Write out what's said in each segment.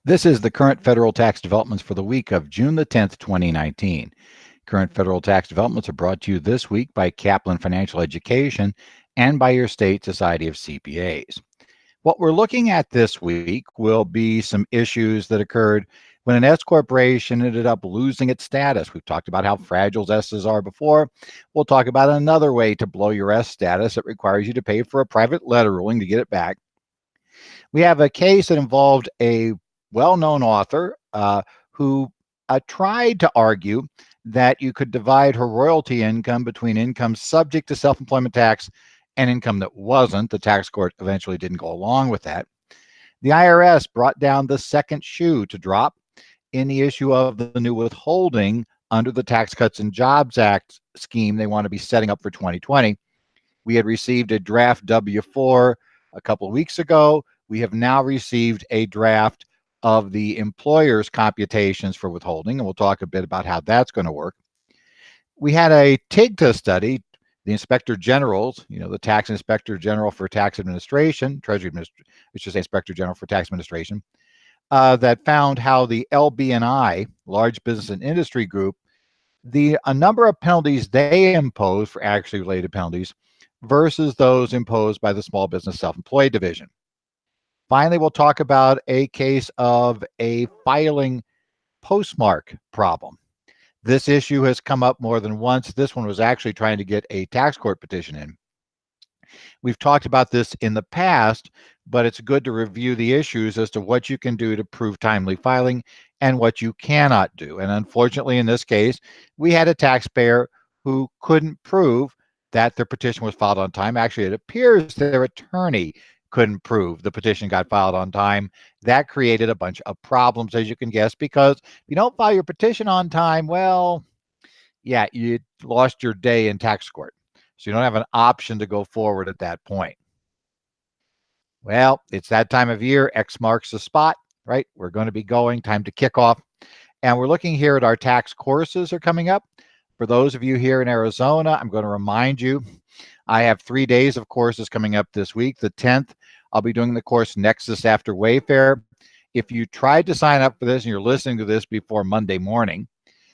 This is the current federal tax developments for the week of June the 10th, 2019. Current federal tax developments are brought to you this week by Kaplan Financial Education and by your state Society of CPAs. What we're looking at this week will be some issues that occurred when an S corporation ended up losing its status. We've talked about how fragile S's are before. We'll talk about another way to blow your S status. It requires you to pay for a private letter ruling to get it back. We have a case that involved a well-known author who tried to argue that you could divide her royalty income between income subject to self-employment tax and income that wasn't. The tax court eventually didn't go along with that. The IRS brought down the second shoe to drop in the issue of the new withholding under the Tax Cuts and Jobs Act scheme they want to be setting up for 2020. We had received a draft W-4 a couple of weeks ago. We have now received a draft of the employer's computations for withholding, and we'll talk a bit about how that's going to work. We had a TIGTA study, the Inspector General's, the Tax Inspector General for Tax Administration, Inspector General for Tax Administration, that found how the LB&I, Large Business and Industry Group, a number of penalties they impose for actually related penalties versus those imposed by the Small Business Self-Employed Division. Finally, we'll talk about a case of a filing postmark problem. This issue has come up more than once. This one was actually trying to get a tax court petition in. We've talked about this in the past, but it's good to review the issues as to what you can do to prove timely filing and what you cannot do. And unfortunately, in this case, we had a taxpayer who couldn't prove that their petition was filed on time. Actually, it appears their attorney couldn't prove the petition got filed on time. That created a bunch of problems, as you can guess, because if you don't file your petition on time, well, yeah, you lost your day in tax court. So you don't have an option to go forward at that point. Well, it's that time of year. X marks the spot, right? We're going to be going, time to kick off. And we're looking here at our tax courses are coming up. For those of you here in Arizona, I'm going to remind you, I have 3 days of courses coming up this week. The 10th, I'll be doing the course Nexus After Wayfair. If you tried to sign up for this and you're listening to this before Monday morning,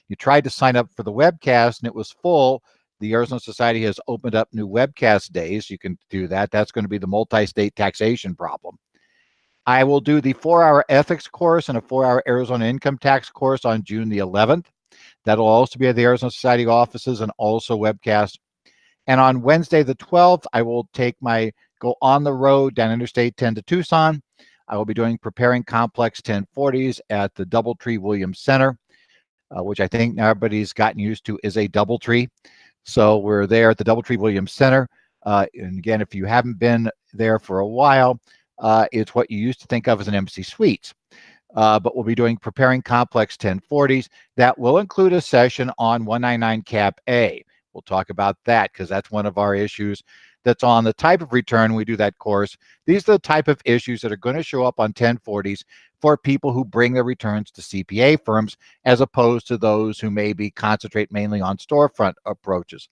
you tried to sign up for the webcast and it was full, the Arizona Society has opened up new webcast days. You can do that. That's going to be the multi-state taxation problem. I will do the 4-hour ethics course and a 4-hour Arizona income tax course on June the 11th. That'll also be at the Arizona Society offices and also webcast. And on Wednesday the 12th, I will go on the road down Interstate 10 to Tucson. I will be doing Preparing Complex 1040s at the Doubletree Williams Center, which I think now everybody's gotten used to is a Doubletree. So we're there at the Doubletree Williams Center. And again, if you haven't been there for a while, it's what you used to think of as an Embassy Suites. But we'll be doing Preparing Complex 1040s. That will include a session on 199 Cap A. We'll talk about that because that's one of our issues that's on the type of return we do that course. These are the type of issues that are going to show up on 1040s for people who bring their returns to CPA firms as opposed to those who maybe concentrate mainly on storefront approaches.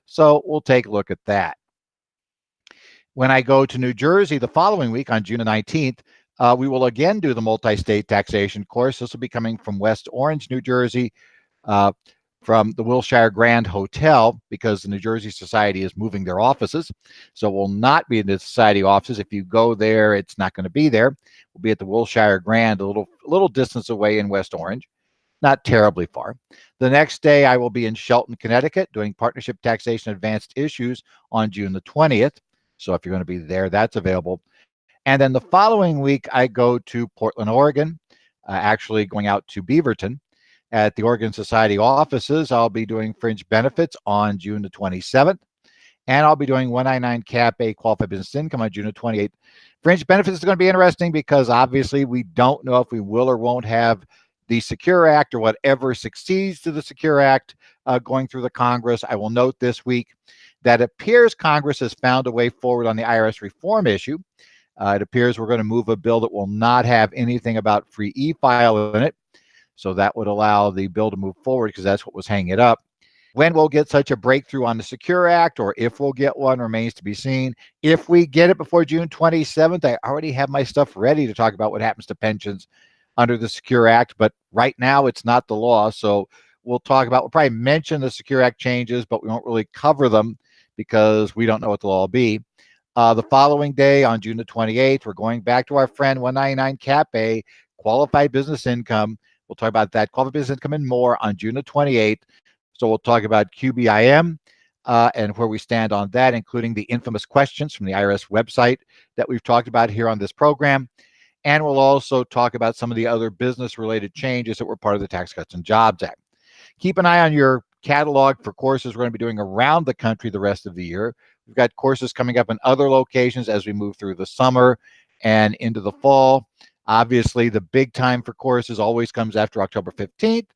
So we'll take a look at that. When I go to New Jersey the following week on June the 19th, we will again do the multi-state taxation course. This will be coming from West Orange, New Jersey, from the Wilshire Grand Hotel, because the New Jersey Society is moving their offices. So it will not be in the Society offices. If you go there, it's not going to be there. We'll be at the Wilshire Grand, a little distance away in West Orange, not terribly far. The next day, I will be in Shelton, Connecticut, doing Partnership Taxation Advanced Issues on June the 20th. So if you're going to be there, that's available. And then the following week, I go to Portland, Oregon, actually going out to Beaverton. At the Oregon Society offices, I'll be doing Fringe Benefits on June the 27th. And I'll be doing 199 Cap A Qualified Business Income on June the 28th. Fringe Benefits is going to be interesting because obviously we don't know if we will or won't have the Secure Act or whatever succeeds to the Secure Act going through the Congress. I will note this week that appears Congress has found a way forward on the IRS reform issue. It appears we're going to move a bill that will not have anything about free e-file in it. So that would allow the bill to move forward because that's what was hanging it up. When we'll get such a breakthrough on the Secure Act, or if we'll get one, remains to be seen. If we get it before June 27th, I already have my stuff ready to talk about what happens to pensions under the Secure Act, but right now it's not the law. So we'll probably mention the Secure Act changes, but we won't really cover them because we don't know what the law will be. The following day, on June the 28th, we're going back to our friend 199 Cap A, qualified business income. We'll talk about that qualified business income and more on June the 28th. So we'll talk about QBIM and where we stand on that, including the infamous questions from the IRS website that we've talked about here on this program. And we'll also talk about some of the other business-related changes that were part of the Tax Cuts and Jobs Act. Keep an eye on your catalog for courses we're going to be doing around the country the rest of the year. We've got courses coming up in other locations as we move through the summer and into the fall. Obviously, the big time for courses always comes after October 15th.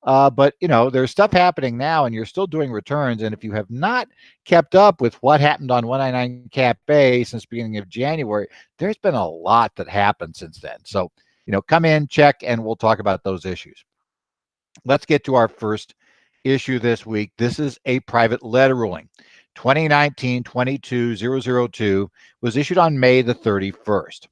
But, there's stuff happening now, and you're still doing returns. And if you have not kept up with what happened on 199 Cap A since the beginning of January, there's been a lot that happened since then. So, come in, check, and we'll talk about those issues. Let's get to our first issue this week. This is a private letter ruling. 2019-22-002 was issued on May the 31st.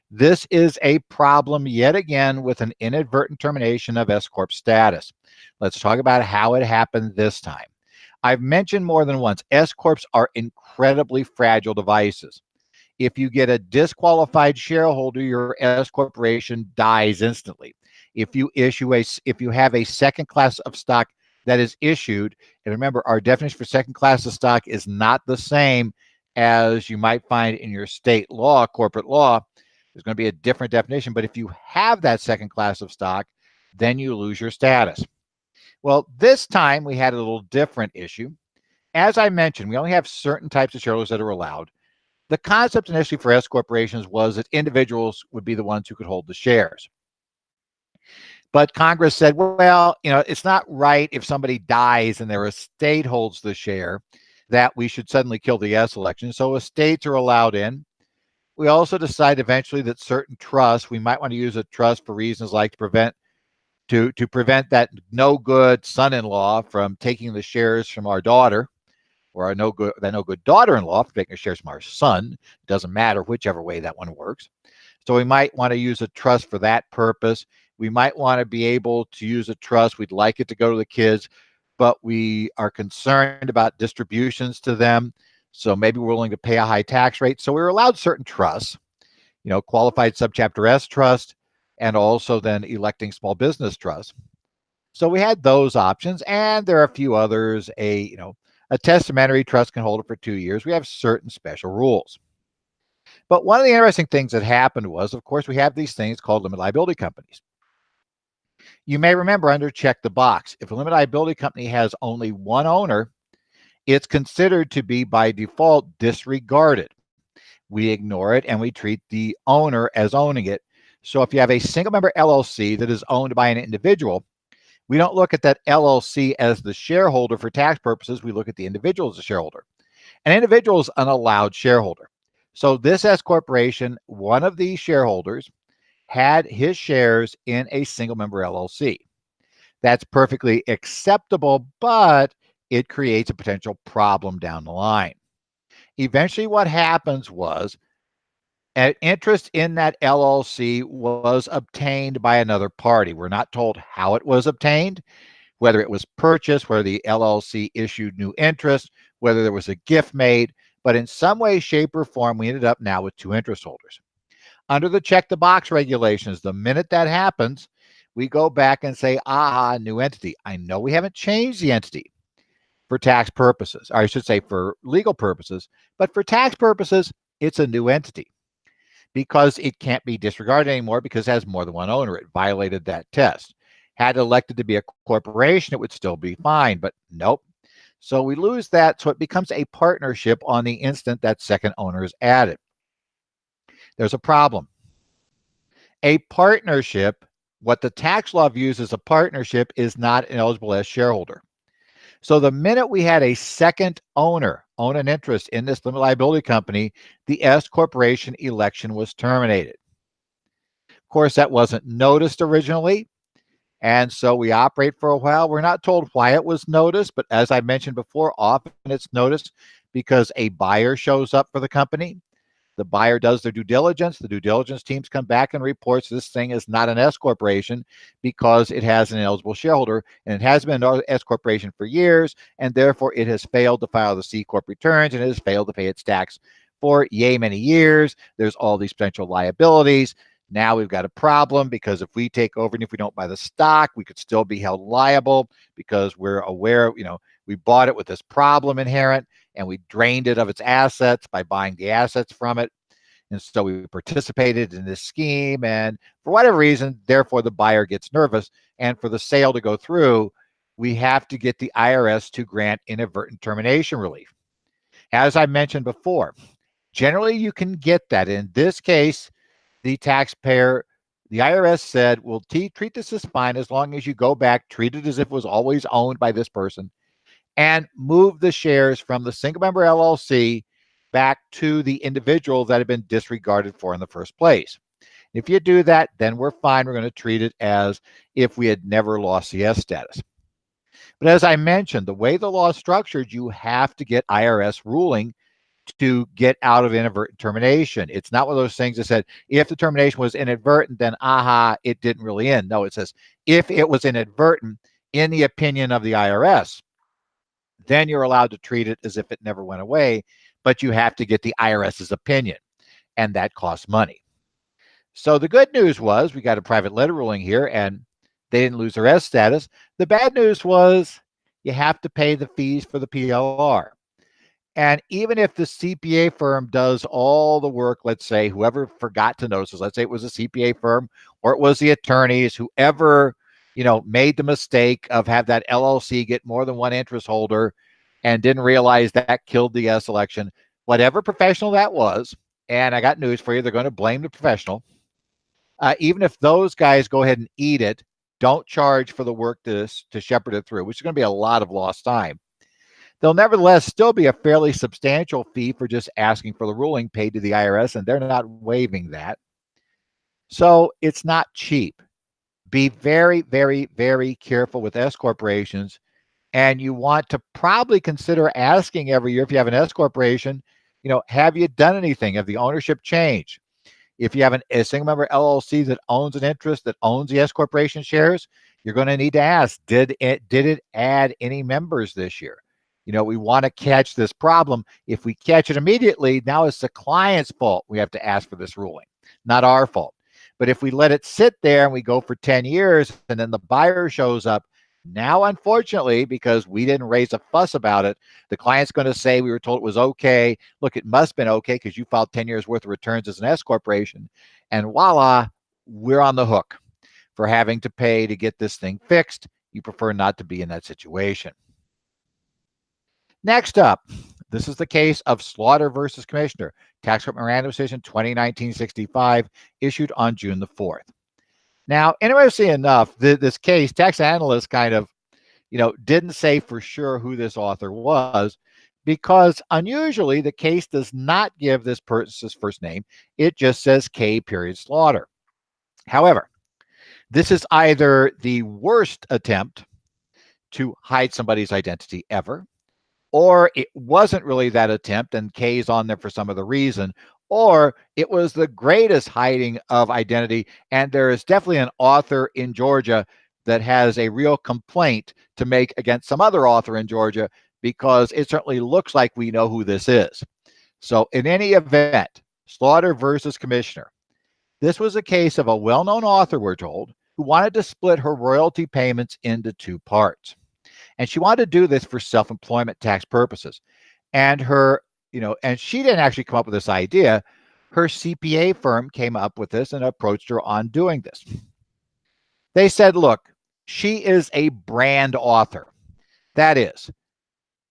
This is a problem yet again with an inadvertent termination of S Corp status. Let's talk about how it happened this time. I've mentioned more than once, S Corps are incredibly fragile devices. If you get a disqualified shareholder, your S corporation dies instantly. If you have a second class of stock that is issued, and remember, our definition for second class of stock is not the same as you might find in your state law, corporate law. There's going to be a different definition, but if you have that second class of stock, then you lose your status. Well, this time we had a little different issue. As I mentioned, we only have certain types of shareholders that are allowed. The concept initially for S corporations was that individuals would be the ones who could hold the shares. But Congress said, well, it's not right if somebody dies and their estate holds the share that we should suddenly kill the S election. So estates are allowed in. We also decided eventually that certain trusts, we might want to use a trust for reasons like to prevent that no good son-in-law from taking the shares from our daughter, or that no good daughter-in-law from taking the shares from our son. It doesn't matter whichever way that one works. So we might want to use a trust for that purpose. We might want to be able to use a trust. We'd like it to go to the kids, but we are concerned about distributions to them. So maybe we're willing to pay a high tax rate. So we were allowed certain trusts, qualified subchapter S trust, and also then electing small business trust. So we had those options, and there are a few others. A testamentary trust can hold it for 2 years. We have certain special rules. But one of the interesting things that happened was, of course, we have these things called limited liability companies. You may remember under check the box, if a limited liability company has only one owner, it's considered to be by default disregarded. We ignore it and we treat the owner as owning it. So if you have a single member LLC that is owned by an individual, we don't look at that LLC as the shareholder for tax purposes. We look at the individual as a shareholder. An individual is an allowed shareholder. So this S corporation, one of these shareholders, had his shares in a single member LLC. That's perfectly acceptable, but it creates a potential problem down the line. Eventually, what happens was an interest in that LLC was obtained by another party. We're not told how it was obtained, whether it was purchased, whether the LLC issued new interest, whether there was a gift made, but in some way, shape, or form, we ended up now with two interest holders. Under the check the box regulations, the minute that happens, we go back and say, new entity. I know we haven't changed the entity for tax purposes, or I should say for legal purposes, but for tax purposes, it's a new entity because it can't be disregarded anymore because it has more than one owner. It violated that test. Had it elected to be a corporation, it would still be fine, but nope. So we lose that, so it becomes a partnership on the instant that second owner is added. There's a problem. A partnership, what the tax law views as a partnership, is not an eligible as shareholder. So the minute we had a second owner own an interest in this limited liability company, the S corporation election was terminated. Of course, that wasn't noticed originally, and so we operate for a while. We're not told why it was noticed, but as I mentioned before, often it's noticed because a buyer shows up for the company. The buyer does their due diligence. The due diligence teams come back and reports this thing is not an S corporation because it has an eligible shareholder, and it has been an S corporation for years, and therefore it has failed to file the C corp returns, and it has failed to pay its tax for yay many years. There's all these potential liabilities. Now we've got a problem because if we take over and if we don't buy the stock, we could still be held liable because we're aware, we bought it with this problem inherent, and we drained it of its assets by buying the assets from it. And so we participated in this scheme. And for whatever reason, therefore, the buyer gets nervous. And for the sale to go through, we have to get the IRS to grant inadvertent termination relief. As I mentioned before, generally you can get that. In this case, the taxpayer, the IRS said, we'll treat this as fine as long as you go back, treat it as if it was always owned by this person, and move the shares from the single member LLC back to the individual that had been disregarded for in the first place. If you do that, then we're fine. We're going to treat it as if we had never lost the S status. But as I mentioned, the way the law is structured, you have to get IRS ruling to get out of inadvertent termination. It's not one of those things that said, if the termination was inadvertent, then it didn't really end. No, it says, if it was inadvertent in the opinion of the IRS, then you're allowed to treat it as if it never went away, but you have to get the IRS's opinion, and that costs money. So the good news was we got a private letter ruling here, and they didn't lose their S status. The bad news was you have to pay the fees for the PLR. And even if the CPA firm does all the work, let's say whoever forgot to notice, let's say it was a CPA firm or it was the attorneys, whoever made the mistake of have that LLC get more than one interest holder and didn't realize that killed the S election, whatever professional that was, and I got news for you, they're going to blame the professional. Even if those guys go ahead and eat it, don't charge for the work to shepherd it through, which is going to be a lot of lost time. There'll nevertheless still be a fairly substantial fee for just asking for the ruling paid to the IRS, and they're not waiving that. So it's not cheap. Be very, very, very careful with S corporations, and you want to probably consider asking every year if you have an S corporation, have you done anything? Have the ownership changed? If you have a single member LLC that owns an interest that owns the S corporation shares, you're going to need to ask, did it add any members this year? We want to catch this problem. If we catch it immediately, now it's the client's fault. We have to ask for this ruling, not our fault. But if we let it sit there and we go for 10 years and then the buyer shows up, now, unfortunately, because we didn't raise a fuss about it, the client's going to say we were told it was okay. Look, it must have been okay because you filed 10 years worth of returns as an S corporation. And voila, we're on the hook for having to pay to get this thing fixed. You prefer not to be in that situation. Next up, this is the case of Slaughter versus Commissioner, Tax Court Memorandum Decision 2019-65, issued on June the 4th. Now, interestingly enough, this case, tax analysts kind of, didn't say for sure who this author was because unusually the case does not give this person's first name. It just says K. Slaughter. However, this is either the worst attempt to hide somebody's identity ever, or it wasn't really that attempt and K's on there for some other reason, or it was the greatest hiding of identity. And there is definitely an author in Georgia that has a real complaint to make against some other author in Georgia because it certainly looks like we know who this is. So in any event, Slaughter versus Commissioner. This was a case of a well-known author, we're told, who wanted to split her royalty payments into two parts. And she wanted to do this for self-employment tax purposes. And and she didn't actually come up with this idea. Her CPA firm came up with this and approached her on doing this. They said, look, she is a brand author. That is,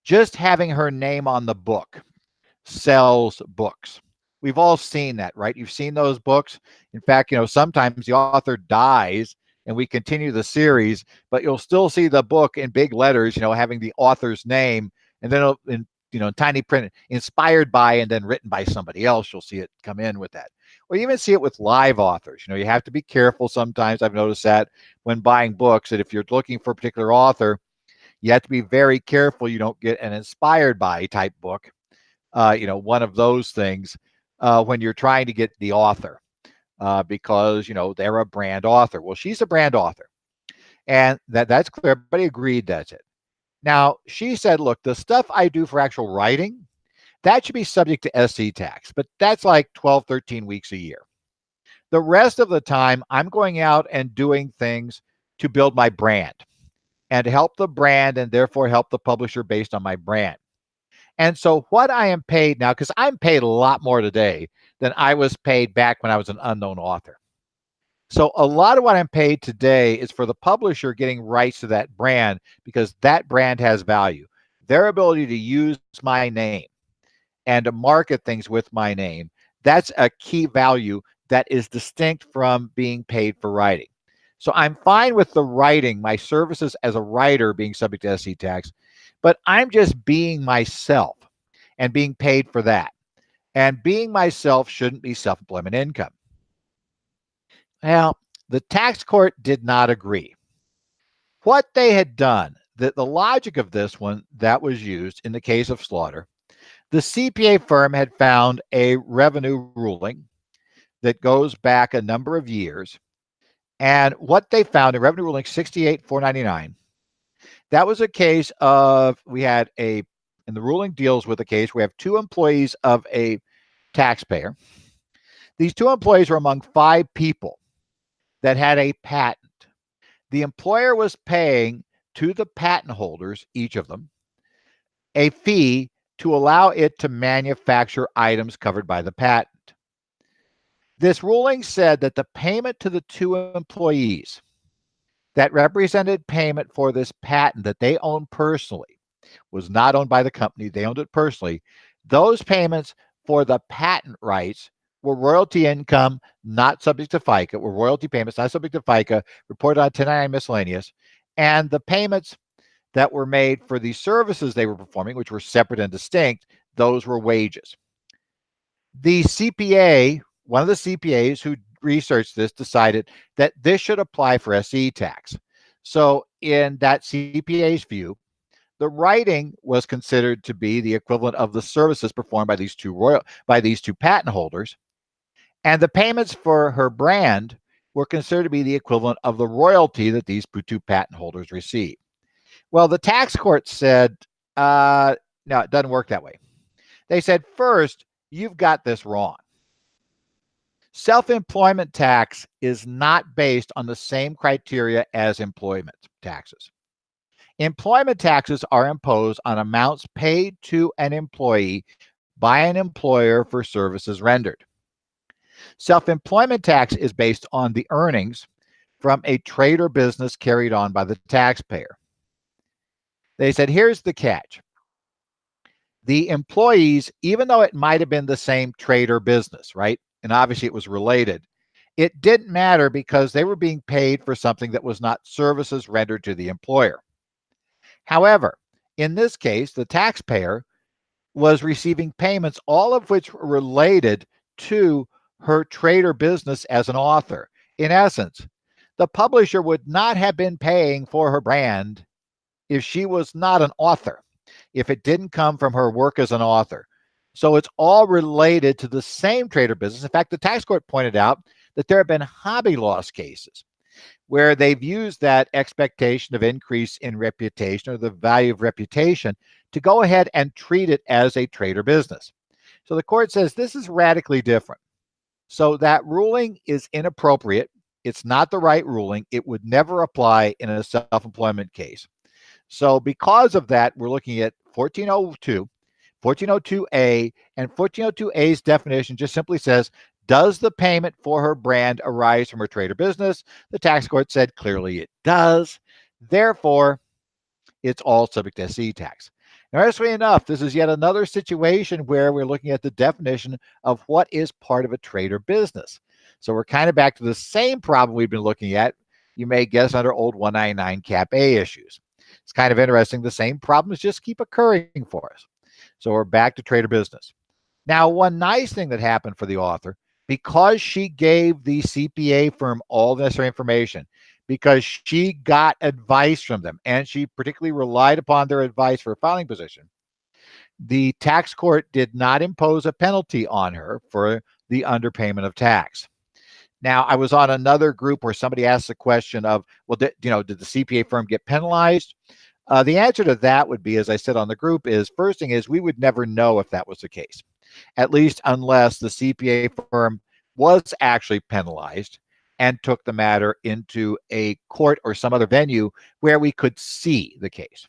just having her name on the book sells books. We've all seen that, right? You've seen those books. In fact, sometimes the author dies and we continue the series, but you'll still see the book in big letters, having the author's name, and then in tiny print, inspired by, and then written by somebody else. You'll see it come in with that. Or you even see it with live authors. You have to be careful sometimes. I've noticed that when buying books, that if you're looking for a particular author, you have to be very careful you don't get an inspired by type book, one of those things, when you're trying to get the author because, they're a brand author. Well, she's a brand author. And that's clear. Everybody agreed that's it. Now, she said, look, the stuff I do for actual writing, that should be subject to SC tax, but that's like 12, 13 weeks a year. The rest of the time, I'm going out and doing things to build my brand and to help the brand and therefore help the publisher based on my brand. And so what I am paid now, because I'm paid a lot more today than I was paid back when I was an unknown author. So a lot of what I'm paid today is for the publisher getting rights to that brand because that brand has value. Their ability to use my name and to market things with my name, that's a key value that is distinct from being paid for writing. So I'm fine with the writing, my services as a writer being subject to SC tax, but I'm just being myself and being paid for that. And being myself shouldn't be self-employment income. Well, the tax court did not agree. What they had done, the logic of this one that was used in the case of Slaughter, the CPA firm had found a revenue ruling that goes back a number of years. And what they found in revenue ruling 68-499, that was a case of, and the ruling deals with a case, we have two employees of a taxpayer. These two employees were among 5 people that had a patent. The employer was paying to the patent holders, each of them, a fee to allow it to manufacture items covered by the patent. This ruling said that the payment to the 2 employees that represented payment for this patent that they owned personally was not owned by the company, they owned it personally. Those payments for the patent rights were royalty income not subject to FICA, were royalty payments not subject to FICA, reported on 1099 miscellaneous, and the payments that were made for the services they were performing, which were separate and distinct, those were wages. The CPA, one of the CPAs who researched this, decided that this should apply for SE tax. So in that CPA's view, the writing was considered to be the equivalent of the services performed by these two patent holders, and the payments for her brand were considered to be the equivalent of the royalty that these 2 patent holders received. Well, the tax court said, no, it doesn't work that way. They said, first, you've got this wrong. Self-employment tax is not based on the same criteria as employment taxes. Employment taxes are imposed on amounts paid to an employee by an employer for services rendered. Self-employment tax is based on the earnings from a trade or business carried on by the taxpayer. They said, here's the catch. The employees, even though it might have been the same trade or business, right? And obviously it was related, it didn't matter because they were being paid for something that was not services rendered to the employer. However, in this case, the taxpayer was receiving payments, all of which were related to her trade or business as an author. In essence, the publisher would not have been paying for her brand if she was not an author, if it didn't come from her work as an author. So it's all related to the same trade or business. In fact, the tax court pointed out that there have been hobby loss cases where they've used that expectation of increase in reputation or the value of reputation to go ahead and treat it as a trade or business. So the court says this is radically different. So that ruling is inappropriate. It's not the right ruling. It would never apply in a self-employment case. So because of that, we're looking at 1402, 1402A, and 1402A's definition just simply says, does the payment for her brand arise from her trade or business? The tax court said clearly it does. Therefore, it's all subject to SE tax. Now, interestingly enough, this is yet another situation where we're looking at the definition of what is part of a trade or business. So we're kind of back to the same problem we've been looking at, you may guess, under old 199 Cap A issues. It's kind of interesting. The same problems just keep occurring for us. So we're back to trade or business. Now, one nice thing that happened for the author, because she gave the CPA firm all the necessary information, because she got advice from them, and she particularly relied upon their advice for a filing position, the tax court did not impose a penalty on her for the underpayment of tax. Now, I was on another group where somebody asked the question of, well, did the CPA firm get penalized? The answer to that would be, as I said on the group, is first thing is we would never know if that was the case, at least unless the CPA firm was actually penalized and took the matter into a court or some other venue where we could see the case.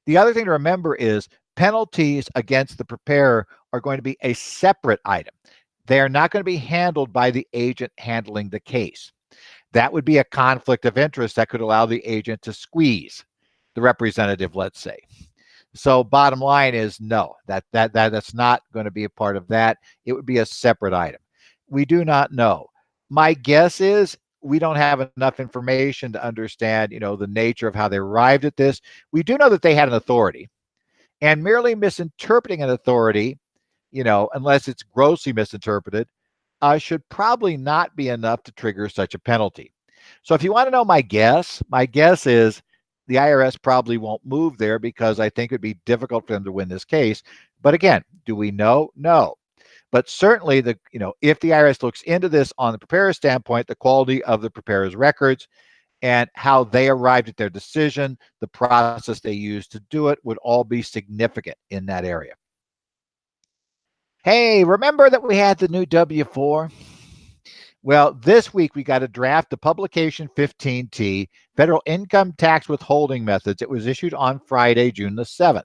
The other thing to remember is penalties against the preparer are going to be a separate item. They are not going to be handled by the agent handling the case. That would be a conflict of interest that could allow the agent to squeeze the representative, let's say. So bottom line is no, that's not going to be a part of that. It would be a separate item. We do not know. My guess is we don't have enough information to understand, the nature of how they arrived at this. We do know that they had an authority, and merely misinterpreting an authority, unless it's grossly misinterpreted, should probably not be enough to trigger such a penalty. So if you want to know my guess is the IRS probably won't move there because I think it'd be difficult for them to win this case. But again, do we know? No. But certainly, if the IRS looks into this on the preparer's standpoint, the quality of the preparer's records and how they arrived at their decision, the process they used to do it would all be significant in that area. Hey, remember that we had the new W-4? Well, this week we got a draft of Publication 15T, Federal Income Tax Withholding Methods. It was issued on Friday, June the 7th.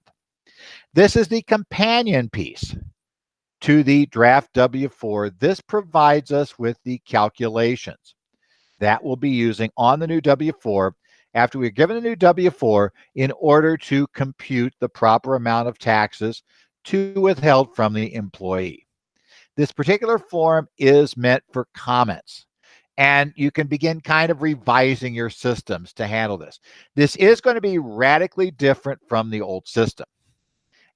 This is the companion piece to the draft W-4. This provides us with the calculations that we'll be using on the new W-4 after we're given the new W-4 in order to compute the proper amount of taxes to withheld from the employee. This particular form is meant for comments, and you can begin kind of revising your systems to handle this. This is going to be radically different from the old system.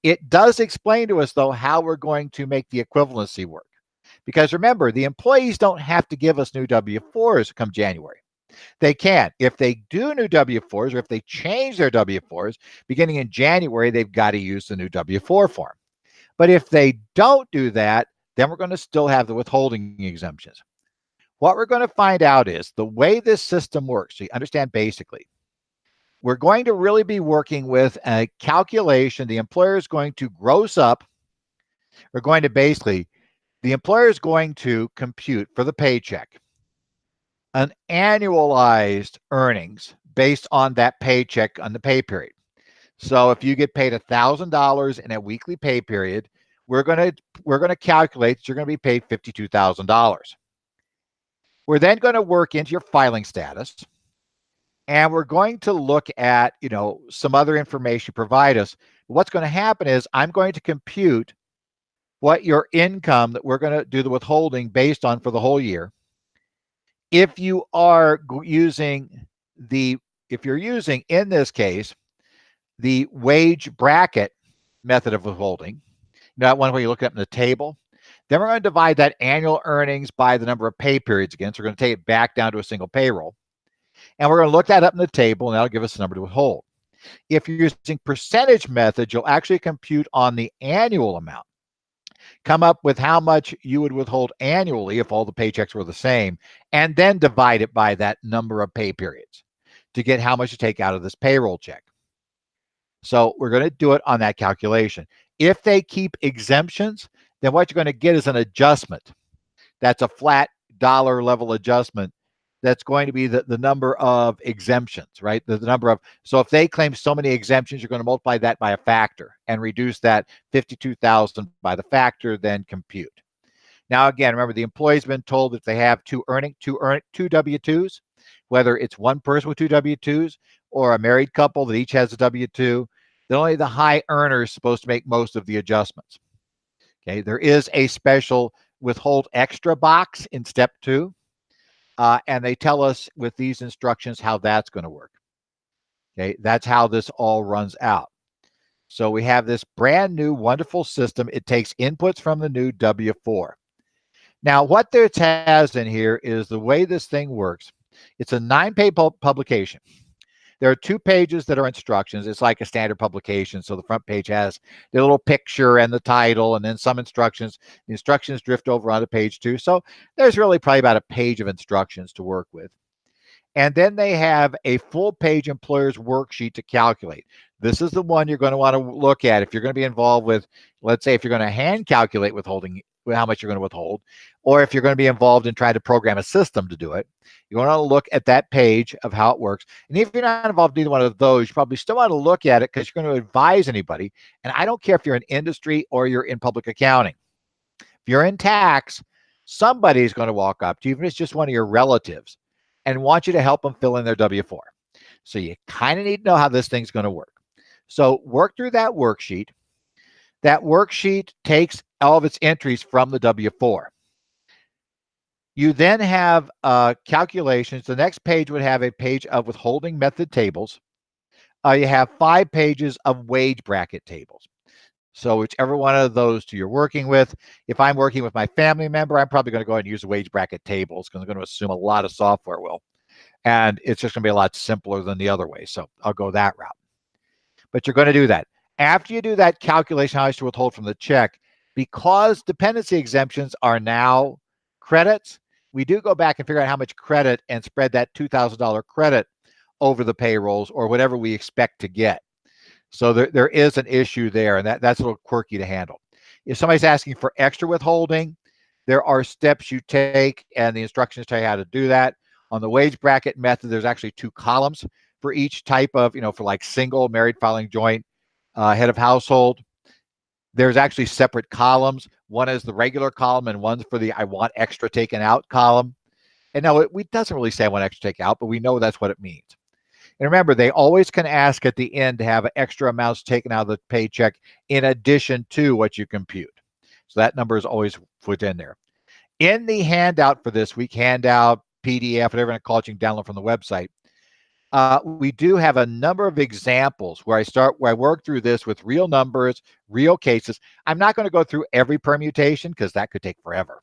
It does explain to us, though, how we're going to make the equivalency work. Because remember, the employees don't have to give us new W-4s come January. They can. If they do new W-4s or if they change their W-4s beginning in January, they've got to use the new W-4 form. But if they don't do that, then we're going to still have the withholding exemptions. What we're going to find out is the way this system works, so you understand basically, we're going to really be working with a calculation. The employer is going to gross up. We're going to basically, the employer is going to compute for the paycheck an annualized earnings based on that paycheck on the pay period. So if you get paid $1,000 in a weekly pay period, we're going to calculate that you're going to be paid $52,000. We're then going to work into your filing status, and we're going to look at, some other information you provide us. What's going to happen is I'm going to compute what your income that we're going to do the withholding based on for the whole year. If you are using in this case, the wage bracket method of withholding, that one where you look up in the table, then we're going to divide that annual earnings by the number of pay periods again. So we're going to take it back down to a single payroll. And we're going to look that up in the table, and that'll give us a number to withhold. If you're using percentage method, you'll actually compute on the annual amount, come up with how much you would withhold annually if all the paychecks were the same, and then divide it by that number of pay periods to get how much to take out of this payroll check. So we're going to do it on that calculation. If they keep exemptions, then what you're going to get is an adjustment. That's a flat dollar level adjustment. That's going to be the number of exemptions, right? The number of, so if they claim so many exemptions, you're going to multiply that by a factor and reduce that 52,000 by the factor, then compute. Now, again, remember the employee's been told that they have two W-2s, whether it's one person with two W-2s or a married couple that each has a W-2, then only the high earner is supposed to make most of the adjustments. Okay, there is a special withhold extra box in step 2. And they tell us with these instructions how that's going to work. Okay, that's how this all runs out. So we have this brand new wonderful system. It takes inputs from the new W-4. Now, what this has in here is the way this thing works. It's a 9-page publication. There are 2 pages that are instructions. It's like a standard publication. So the front page has the little picture and the title, and then some instructions. The instructions drift over onto page 2. So there's really probably about a page of instructions to work with. And then they have a full page employer's worksheet to calculate. This is the one you're going to want to look at if you're going to be involved with, let's say, if you're going to hand calculate withholding, how much you're going to withhold, or if you're going to be involved in trying to program a system to do it. You want to look at that page of how it works. And if you're not involved in either one of those, you probably still want to look at it because you're going to advise anybody. And I don't care if you're in industry or you're in public accounting. If you're in tax, somebody's going to walk up to you, even if it's just one of your relatives, and want you to help them fill in their W-4. So you kind of need to know how this thing's going to work. So work through that worksheet. That worksheet takes all of its entries from the W-4. You then have calculations. The next page would have a page of withholding method tables. You have 5 pages of wage bracket tables. So whichever one of those two you're working with. If I'm working with my family member, I'm probably going to go ahead and use the wage bracket tables because I'm going to assume a lot of software will. And it's just going to be a lot simpler than the other way. So I'll go that route. But you're going to do that. After you do that calculation, how much to withhold from the check, because dependency exemptions are now credits, we do go back and figure out how much credit and spread that $2,000 credit over the payrolls or whatever we expect to get. So there is an issue there, and that's a little quirky to handle. If somebody's asking for extra withholding, there are steps you take, and the instructions tell you how to do that. On the wage bracket method, there's actually 2 columns for each type of, for like single, married, filing joint, head of household. There's actually separate columns. One is the regular column, and one's for the I want extra taken out column. And no, it doesn't really say I want extra taken out, but we know that's what it means. And remember, they always can ask at the end to have extra amounts taken out of the paycheck in addition to what you compute. So that number is always put in there. In the handout for this week, handout, PDF, whatever you call it, you can download from the website. We do have a number of examples where I work through this with real numbers, real cases. I'm not going to go through every permutation because that could take forever.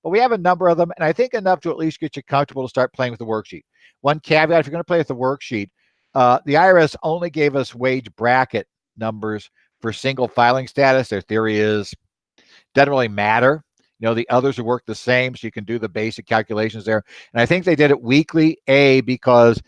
But we have a number of them, and I think enough to at least get you comfortable to start playing with the worksheet. One caveat, if you're going to play with the worksheet, the IRS only gave us wage bracket numbers for single filing status. Their theory is doesn't really matter. The others will work the same, so you can do the basic calculations there. And I think they did it weekly, A, because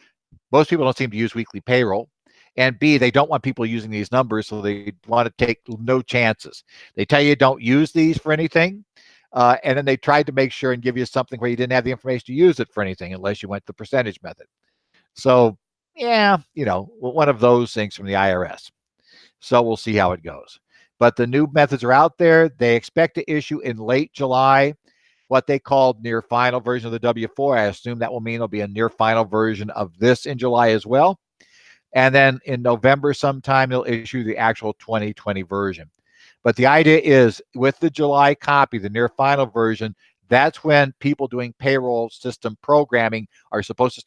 most people don't seem to use weekly payroll, and B, they don't want people using these numbers, so they want to take no chances. They tell you don't use these for anything, and then they tried to make sure and give you something where you didn't have the information to use it for anything unless you went the percentage method. So, yeah, one of those things from the IRS. So we'll see how it goes. But the new methods are out there. They expect to issue in late July what they called near final version of the W-4. I assume that will mean there'll be a near final version of this in July as well. And then in November sometime, they'll issue the actual 2020 version. But the idea is with the July copy, the near final version, that's when people doing payroll system programming are supposed to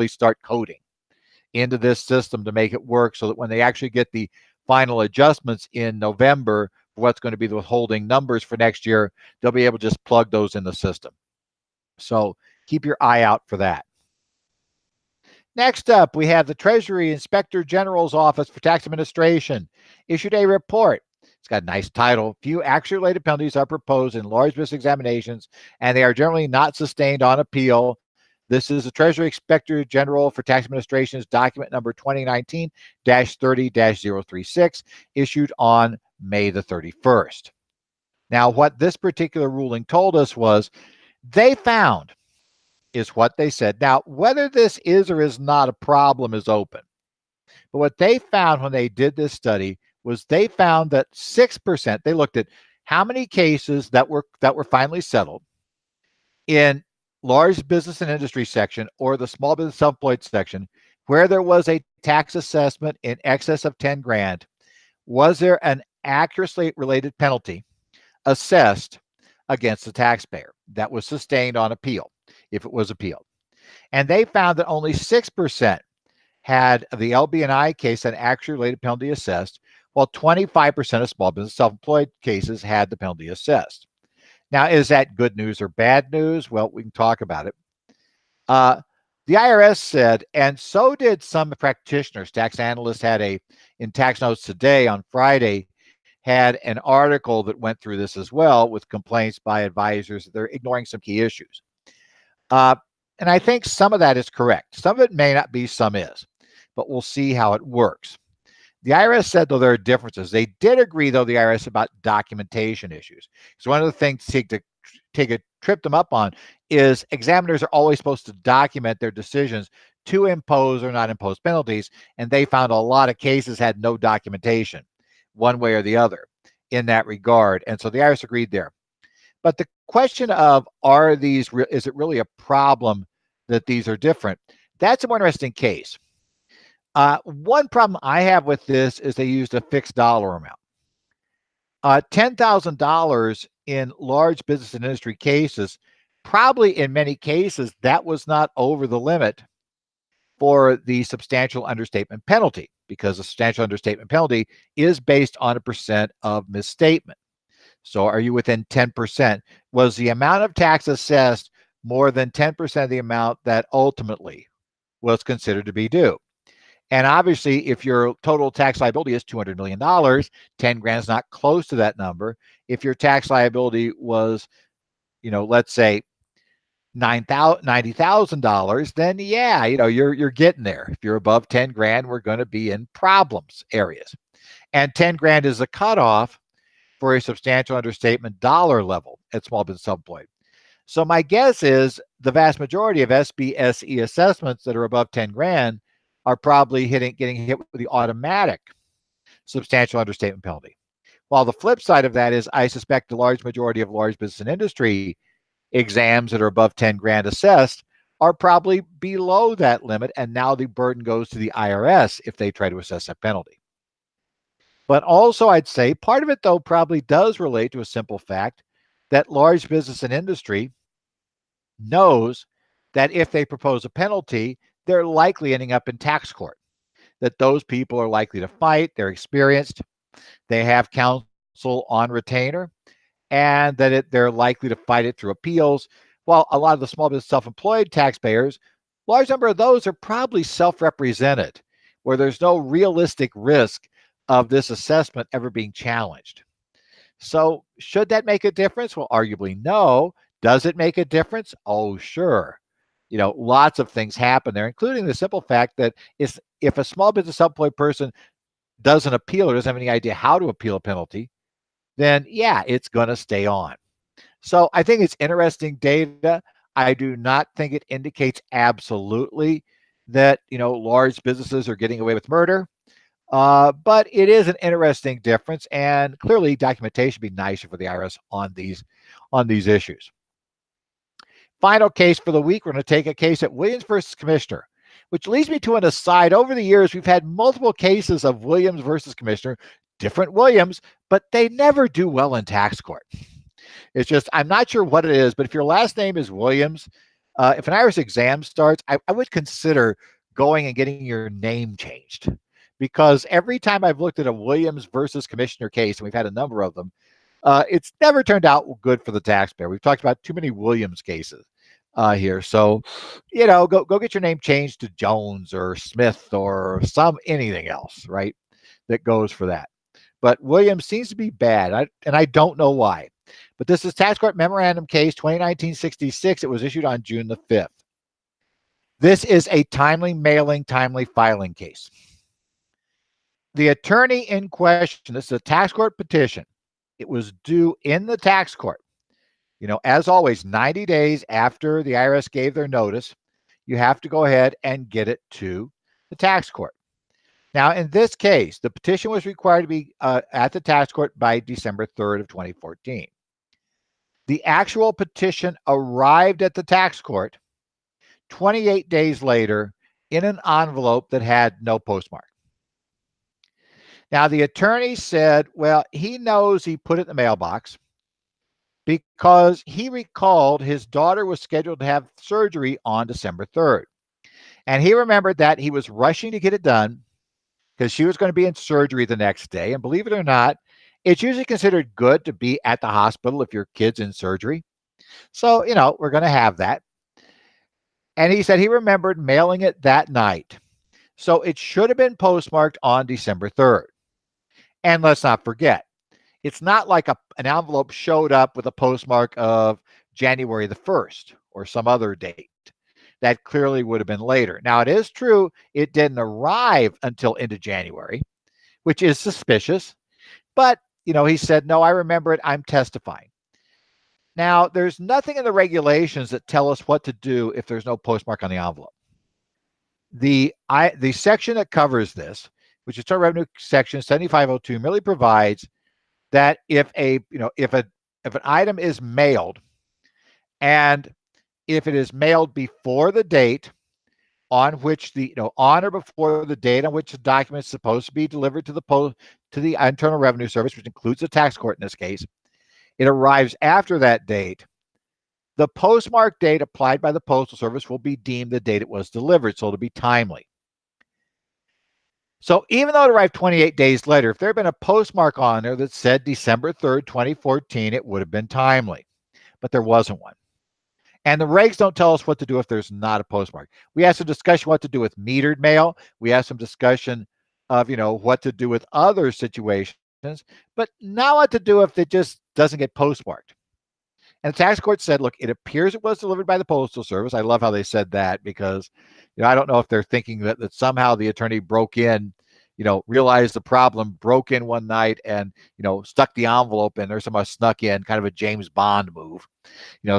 start coding into this system to make it work so that when they actually get the final adjustments in November for what's going to be the withholding numbers for next year, they'll be able to just plug those in the system. So keep your eye out for that. Next up, we have the Treasury Inspector General's Office for Tax Administration issued a report. It's got a nice title. Few actually-related penalties are proposed in large business examinations, and they are generally not sustained on appeal. This is the Treasury Inspector General for Tax Administration's document number 2019-30-036, issued on May the 31st. Now, what this particular ruling told us was they found, is what they said. Now, whether this is or is not a problem is open. But what they found when they did this study was they found that 6%, they looked at how many cases that were finally settled in large business and industry section or the small business self-employed section where there was a tax assessment in excess of 10 grand. Was there an accuracy related penalty assessed against the taxpayer that was sustained on appeal, if it was appealed? And they found that only 6% had the LB&I case an accuracy related penalty assessed, while 25% of small business self-employed cases had the penalty assessed. Now, is that good news or bad news? Well, we can talk about it. The IRS said, and so did some practitioners. Tax analysts had in Tax Notes Today on Friday, had an article that went through this as well with complaints by advisors that they're ignoring some key issues. And I think some of that is correct. Some of it may not be, some is, but we'll see how it works. The IRS said, though, there are differences. They did agree, though, the IRS about documentation issues. So one of the things TIGTA tripped them up on is examiners are always supposed to document their decisions to impose or not impose penalties, and they found a lot of cases had no documentation one way or the other in that regard. And so the IRS agreed there. But the question of is it really a problem that these are different? That's a more interesting case. One problem I have with this is they used a fixed dollar amount. $10,000 in large business and industry cases, probably in many cases, that was not over the limit for the substantial understatement penalty, because the substantial understatement penalty is based on a percent of misstatement. So are you within 10%? Was the amount of tax assessed more than 10% of the amount that ultimately was considered to be due? And obviously, if your total tax liability is $200 million, 10 grand is not close to that number. If your tax liability was, let's say $90,000, then yeah, you're getting there. If you're above 10 grand, we're going to be in problems areas. And 10 grand is a cutoff for a substantial understatement dollar level at small business self-employed. So my guess is the vast majority of SBSE assessments that are above 10 grand are probably getting hit with the automatic substantial understatement penalty. While the flip side of that is I suspect the large majority of large business and industry exams that are above 10 grand assessed are probably below that limit, and now the burden goes to the IRS if they try to assess that penalty. But also I'd say part of it, though, probably does relate to a simple fact that large business and industry knows that if they propose a penalty, they're likely ending up in tax court, that those people are likely to fight, they're experienced, they have counsel on retainer, and that they're likely to fight it through appeals. While a lot of the small business self-employed taxpayers, large number of those are probably self-represented, where there's no realistic risk of this assessment ever being challenged. So should that make a difference? Well, arguably no. Does it make a difference? Oh, sure. Lots of things happen there, including the simple fact that if a small business self-employed person doesn't appeal or doesn't have any idea how to appeal a penalty, then yeah, it's going to stay on. So I think it's interesting data. I do not think it indicates absolutely that, large businesses are getting away with murder. But it is an interesting difference, and clearly documentation would be nicer for the IRS on these issues. Final case for the week, we're going to take a case at Williams versus Commissioner, which leads me to an aside. Over the years, we've had multiple cases of Williams versus Commissioner, different Williams, but they never do well in tax court. It's just, I'm not sure what it is, but if your last name is Williams, if an IRS exam starts, I would consider going and getting your name changed. Because every time I've looked at a Williams versus Commissioner case, and we've had a number of them, it's never turned out good for the taxpayer. We've talked about too many Williams cases here. So, go get your name changed to Jones or Smith or anything else, right, that goes for that. But Williams seems to be bad, and I don't know why. But this is Tax Court Memorandum Case 2019-66. It was issued on June the 5th. This is a timely mailing, timely filing case. The attorney in question, this is a tax court petition. It was due in the tax court. As always, 90 days after the IRS gave their notice, you have to go ahead and get it to the tax court. Now, in this case, the petition was required to be at the tax court by December 3rd of 2014. The actual petition arrived at the tax court 28 days later in an envelope that had no postmark. Now, the attorney said, well, he knows he put it in the mailbox because he recalled his daughter was scheduled to have surgery on December 3rd. And he remembered that he was rushing to get it done because she was going to be in surgery the next day. And believe it or not, it's usually considered good to be at the hospital if your kid's in surgery. So, we're going to have that. And he said he remembered mailing it that night. So it should have been postmarked on December 3rd. And let's not forget, it's not like an envelope showed up with a postmark of January the 1st or some other date. That clearly would have been later. Now, it is true it didn't arrive until into January, which is suspicious. But, he said, no, I remember it. I'm testifying. Now, there's nothing in the regulations that tell us what to do if there's no postmark on the envelope. The section that covers this, which is Internal Revenue Section 7502, merely provides that if an item is mailed, and if it is mailed before the date on which on or before the date on which the document is supposed to be delivered to the Internal Revenue Service, which includes the tax court in this case, it arrives after that date, the postmark date applied by the Postal Service will be deemed the date it was delivered, so it'll be timely. So even though it arrived 28 days later, if there had been a postmark on there that said December 3rd, 2014, it would have been timely. But there wasn't one. And the regs don't tell us what to do if there's not a postmark. We have some discussion what to do with metered mail. We have some discussion of, what to do with other situations, but not what to do if it just doesn't get postmarked. And the tax court said, look, it appears it was delivered by the Postal Service. I love how they said that because, I don't know if they're thinking that somehow the attorney broke in, realized the problem, broke in one night and, stuck the envelope in, or somehow snuck in, kind of a James Bond move,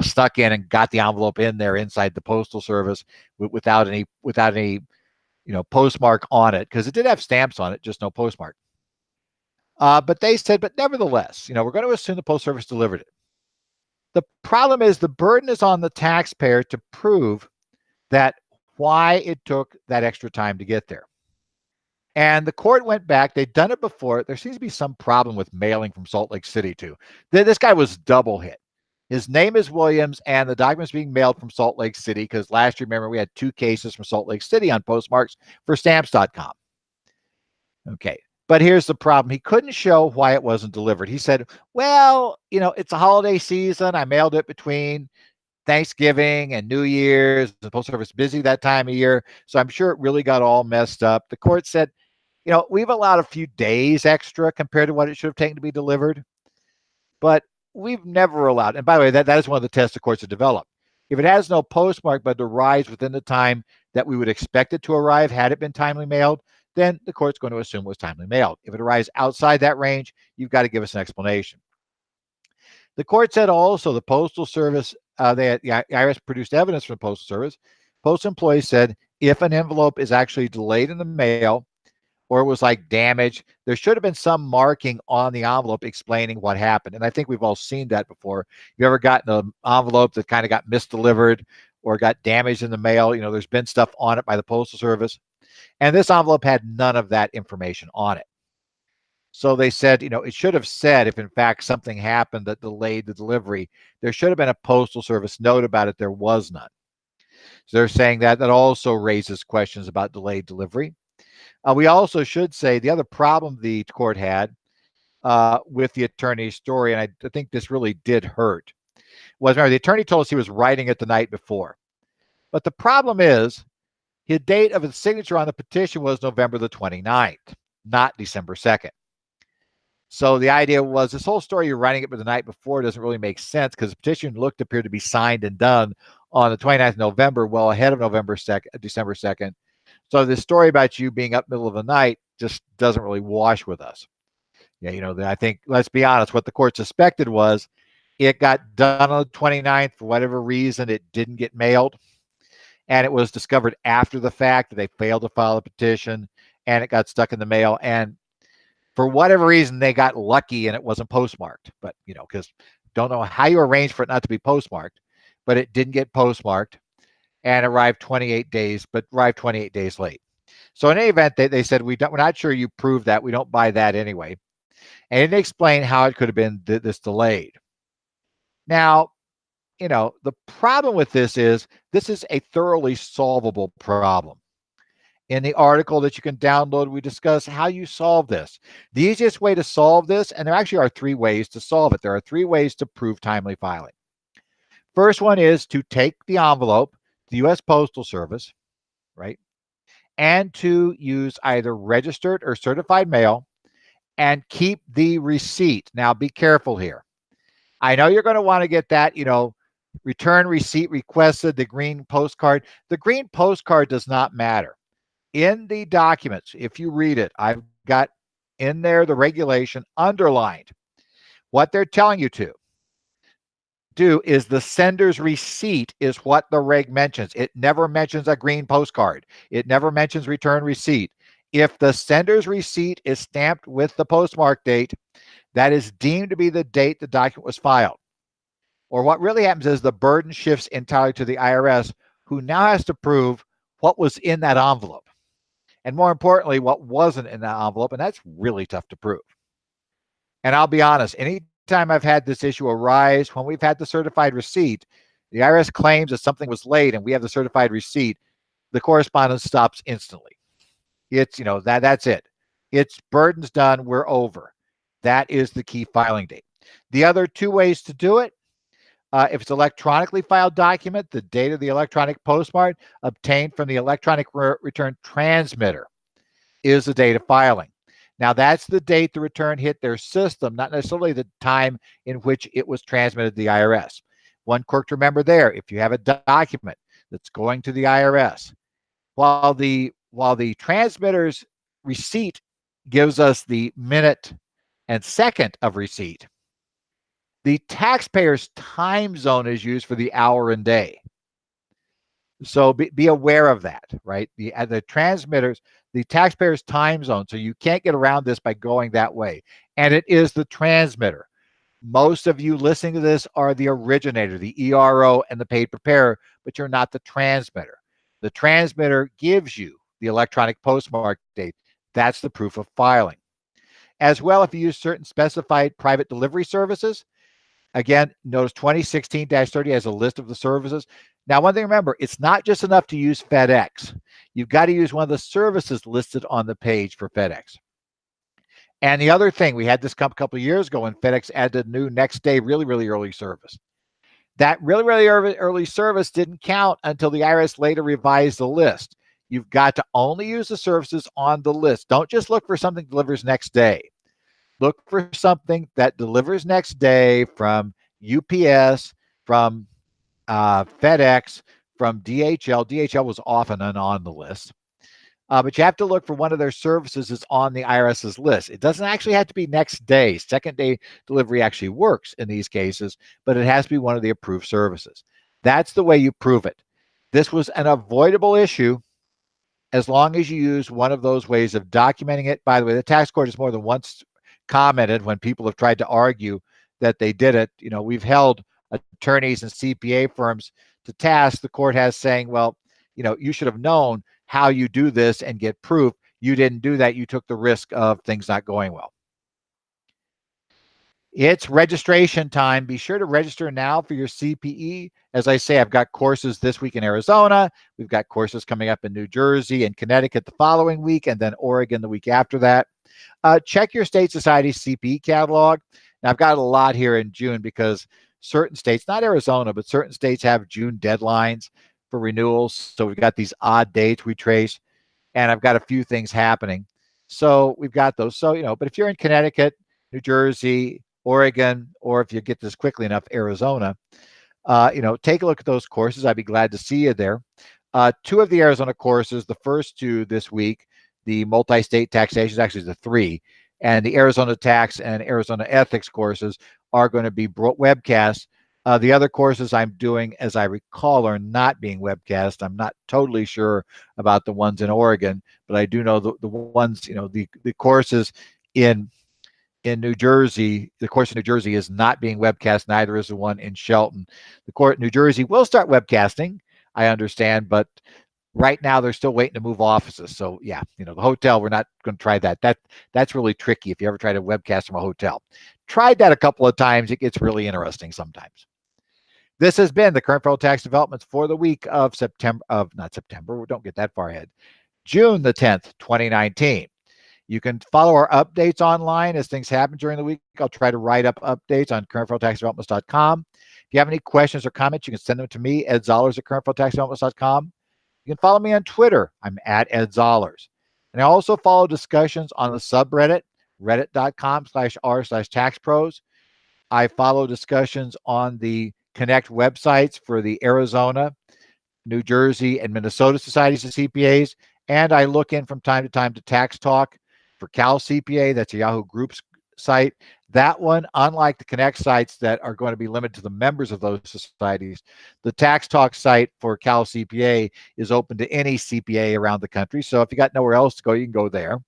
snuck in and got the envelope in there inside the Postal Service without any, postmark on it, because it did have stamps on it, just no postmark. But they said, but nevertheless, we're going to assume the Postal Service delivered it. The problem is the burden is on the taxpayer to prove that why it took that extra time to get there. And the court went back. They'd done it before. There seems to be some problem with mailing from Salt Lake City, too. This guy was double hit. His name is Williams, and the document's being mailed from Salt Lake City because last year, remember, we had 2 cases from Salt Lake City on postmarks for stamps.com. Okay. But here's the problem. He couldn't show why it wasn't delivered. He said, well, it's a holiday season. I mailed it between Thanksgiving and New Year's. The Postal Service is busy that time of year. So I'm sure it really got all messed up. The court said, we've allowed a few days extra compared to what it should have taken to be delivered. But we've never allowed, and by the way, that is one of the tests the courts have developed. If it has no postmark, but arrives within the time that we would expect it to arrive had it been timely mailed, then the court's going to assume it was timely mailed. If it arrives outside that range, you've got to give us an explanation. The court said also the Postal Service, the IRS produced evidence from the Postal Service. Postal employees said if an envelope is actually delayed in the mail or it was like damaged, there should have been some marking on the envelope explaining what happened. And I think we've all seen that before. You ever gotten an envelope that kind of got misdelivered or got damaged in the mail? There's been stuff on it by the Postal Service. And this envelope had none of that information on it. So they said, it should have said if in fact something happened that delayed the delivery, there should have been a Postal Service note about it. There was none. So they're saying that also raises questions about delayed delivery. We also should say the other problem the court had with the attorney's story, and I think this really did hurt, was, remember, the attorney told us he was writing it the night before. But the problem is, his date of his signature on the petition was November the 29th, not December 2nd. So the idea was this whole story, you're writing it but the night before, doesn't really make sense because the petition appeared to be signed and done on the 29th of November, well ahead of December 2nd. So this story about you being up middle of the night just doesn't really wash with us. Yeah, I think, let's be honest, what the court suspected was it got done on the 29th. For whatever reason, it didn't get mailed. And it was discovered after the fact that they failed to file a petition and it got stuck in the mail. And for whatever reason, they got lucky and it wasn't postmarked. But, because don't know how you arrange for it not to be postmarked, but it didn't get postmarked and arrived 28 days, but arrived 28 days late. So in any event, they said, we're not sure you proved that. We don't buy that anyway. And it didn't explain how it could have been this delayed. Now, the problem with this is a thoroughly solvable problem. In the article that you can download, we discuss how you solve this. The easiest way to solve this, and there actually are 3 ways to solve it. There are 3 ways to prove timely filing. First one is to take the envelope, the U.S. Postal Service, right, and to use either registered or certified mail and keep the receipt. Now, be careful here. I know you're going to want to get that, return receipt requested, the green postcard. The green postcard does not matter. In the documents, if you read it, I've got in there the regulation underlined. What they're telling you to do is the sender's receipt is what the reg mentions. It never mentions a green postcard. It never mentions return receipt. If the sender's receipt is stamped with the postmark date, that is deemed to be the date the document was filed. Or what really happens is the burden shifts entirely to the IRS, who now has to prove what was in that envelope. And more importantly, what wasn't in that envelope, and that's really tough to prove. And I'll be honest, anytime I've had this issue arise, when we've had the certified receipt, the IRS claims that something was late and we have the certified receipt, the correspondence stops instantly. It's, that's it. It's burden's done, we're over. That is the key filing date. The other two ways to do it, if it's electronically filed document, the date of the electronic postmark obtained from the electronic return transmitter is the date of filing. Now, that's the date the return hit their system, not necessarily the time in which it was transmitted to the IRS. One quirk to remember there, if you have a document that's going to the IRS, while the transmitter's receipt gives us the minute and second of receipt, the taxpayer's time zone is used for the hour and day. So be aware of that, right? The taxpayer's time zone. So you can't get around this by going that way. And it is the transmitter. Most of you listening to this are the originator, the ERO and the paid preparer, but you're not the transmitter. The transmitter gives you the electronic postmark date. That's the proof of filing. As well, if you use certain specified private delivery services, again, notice 2016-30 has a list of the services. Now, one thing to remember, it's not just enough to use FedEx. You've got to use one of the services listed on the page for FedEx. And the other thing, we had this come a couple of years ago when FedEx added a new next day, really, really early service. That really, really early service didn't count until the IRS later revised the list. You've got to only use the services on the list. Don't just look for something that delivers next day. Look for something that delivers next day from UPS, from FedEx, from DHL. DHL was often on the list. But you have to look for one of their services that's on the IRS's list. It doesn't actually have to be next day. Second day delivery actually works in these cases, but it has to be one of the approved services. That's the way you prove it. This was an avoidable issue as long as you use one of those ways of documenting it. By the way, the tax court has more than once commented when people have tried to argue that they did it. We've held attorneys and CPA firms to task. The court has saying, well, you should have known how you do this and get proof. You didn't do that. You took the risk of things not going well. It's registration time. Be sure to register now for your CPE. As I say, I've got courses this week in Arizona. We've got courses coming up in New Jersey and Connecticut the following week, and then Oregon the week after that. Check your state society CPE catalog. Now, I've got a lot here in June because certain states, not Arizona, but certain states have June deadlines for renewals. So we've got these odd dates we trace, and I've got a few things happening. So we've got those. So, but if you're in Connecticut, New Jersey, Oregon, or if you get this quickly enough, Arizona, take a look at those courses. I'd be glad to see you there. Two of the Arizona courses, the first two this week, the multi-state taxation, actually the three, and the Arizona tax and Arizona ethics courses are going to be webcast. The other courses I'm doing, as I recall, are not being webcast. I'm not totally sure about the ones in Oregon, but I do know the ones, the courses in New Jersey, the course in New Jersey is not being webcast. Neither is the one in Shelton. The court in New Jersey will start webcasting, I understand, but right now they're still waiting to move offices. So yeah, the hotel, we're not going to try that. That's really tricky if you ever try to webcast from a hotel. Tried that a couple of times. It gets really interesting sometimes. This has been the current federal tax developments for the week of don't get that far ahead, June the 10th, 2019. You can follow our updates online as things happen during the week. I'll try to write up updates on currentfederaltaxdevelopments.com. If you have any questions or comments, you can send them to me, Ed Zollers at currentfederaltaxdevelopments.com. You can follow me on Twitter. I'm at Ed Zollers. And I also follow discussions on the subreddit, reddit.com/r/taxpros. I follow discussions on the Connect websites for the Arizona, New Jersey, and Minnesota societies of CPAs. And I look in from time to Tax Talk for Cal CPA. That's a Yahoo Groups site. That one, unlike the Connect sites that are going to be limited to the members of those societies, the Tax Talk site for Cal CPA is open to any CPA around the country. So if you got nowhere else to go, you can go there.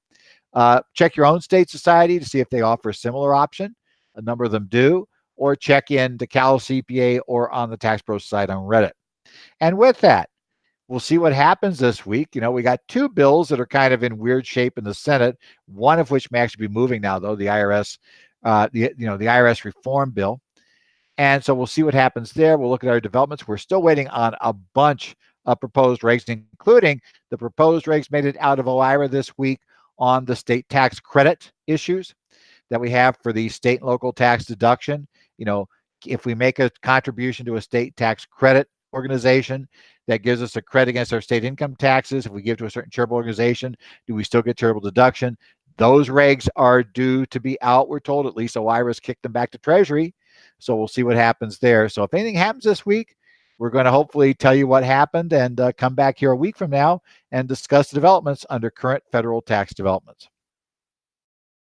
Check your own state society to see if they offer a similar option. A number of them do. Or check in to Cal CPA or on the Tax Pro site on Reddit. And with that, we'll see what happens this week. We got two bills that are kind of in weird shape in the Senate, one of which may actually be moving now, though, the IRS, the IRS reform bill. And so we'll see what happens there. We'll look at our developments. We're still waiting on a bunch of proposed regs, including the proposed regs made it out of OIRA this week on the state tax credit issues that we have for the state and local tax deduction. If we make a contribution to a state tax credit organization, that gives us a credit against our state income taxes. If we give to a certain charitable organization, do we still get charitable deduction? Those regs are due to be out, we're told. At least OIRA's kicked them back to Treasury. So we'll see what happens there. So if anything happens this week, we're going to hopefully tell you what happened and come back here a week from now and discuss the developments under current federal tax developments.